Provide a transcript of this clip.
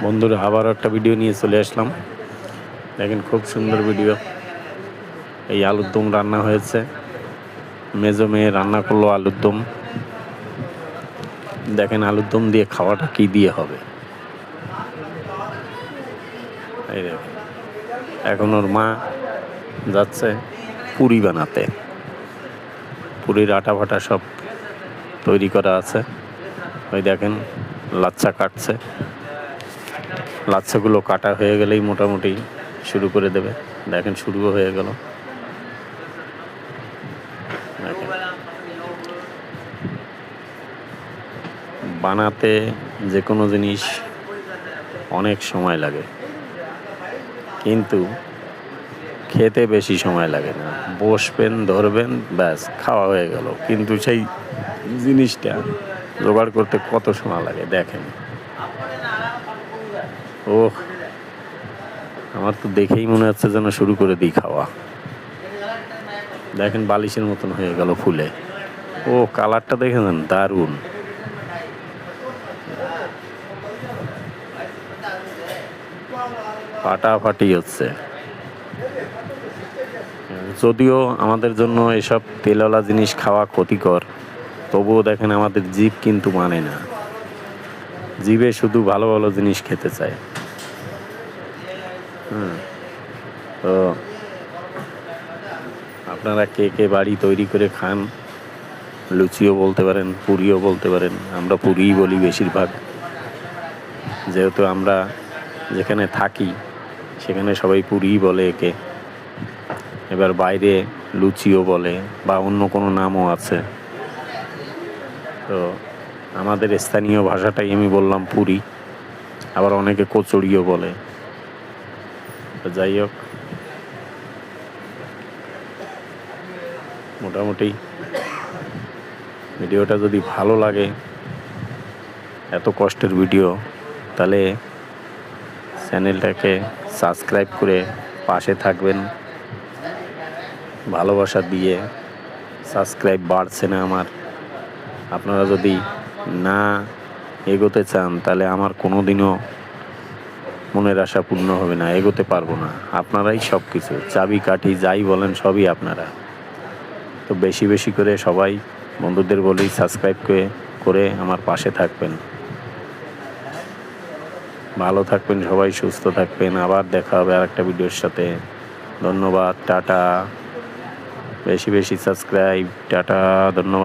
বন্ধুরা, আবার একটা ভিডিও নিয়ে চলে আসলাম। দেখেন, খুব সুন্দর ভিডিও। এই আলুর দম রান্না হয়েছে, মেজো মেয়ে রান্না করলো আলুর দম। দেখেন আলুর দম দিয়ে খাওয়াটা কি দিয়ে হবে। এই দেখেন, এখন ওর মা যাচ্ছে পুরি বানাতে। পুরির আটা ফাটা সব তৈরি করা আছে। ওই দেখেন লাচ্ছা কাটছে। লাচ্ছাগুলো কাটা হয়ে গেলেই মোটামুটি শুরু করে দেবে। দেখেন শুরুও হয়ে গেল। বানাতে যে কোনো জিনিস অনেক সময় লাগে, কিন্তু খেতে বেশি সময় লাগে না। বসবেন, ধরবেন, ব্যাস খাওয়া হয়ে গেল। কিন্তু সেই জিনিসটা জোগাড় করতে কত সময় লাগে দেখেন। ওহ, আমার তো দেখেই মনে হচ্ছে যেন শুরু করে দিই খাওয়া। দেখেন বালিশের মতন হয়ে গেল ফুলে। ও কালারটা দেখেছেন, দারুণ। ফাটাফাটি হচ্ছে। যদিও আমাদের জন্য এসব তেলওয়ালা জিনিস খাওয়া ক্ষতিকর, তবুও দেখেন আমাদের জিভ কিন্তু মানে না। জিভে শুধু ভালো ভালো জিনিস খেতে চায়। তো আপনারা কে কে বাড়ি তৈরি করে খান? লুচিও বলতে পারেন, পুরিও বলতে পারেন। আমরা পুরিই বলি বেশিরভাগ, যেহেতু আমরা যেখানে থাকি সেখানে সবাই পুরিই বলে একে। এবার বাইরে লুচিও বলে বা অন্য কোনো নামও আছে। তো আমাদের স্থানীয় ভাষাটাই আমি বললাম পুরি। আবার অনেকে কচুরিও বলে। তো যাই হোক, মোটামুটি ভিডিওটা যদি ভালো লাগে, এত কষ্টের ভিডিও, তাহলে চ্যানেলটাকে সাবস্ক্রাইব করে পাশে থাকবেন। ভালোবাসা দিয়ে সাবস্ক্রাইব বাড়ছে না আমার। আপনারা যদি না এগোতে চান তাহলে আমার কোনো দিনও মনের আশা পূর্ণ হবে না, এগোতে পারবো না। আপনারাই সব কিছু, চাবি কাঠি যাই বলেন সবই আপনারা। তো বেশি বেশি করে সবাই বন্ধুদের বলি সাবস্ক্রাইব করে আমার পাশে থাকবেন। ভালো থাকবেন সবাই, সুস্থ থাকবেন। আবার দেখা হবে আরেকটা ভিডিওর সাথে। ধন্যবাদ, টাটা। বেশি বেশি সাবস্ক্রাইব, টাটা, ধন্যবাদ।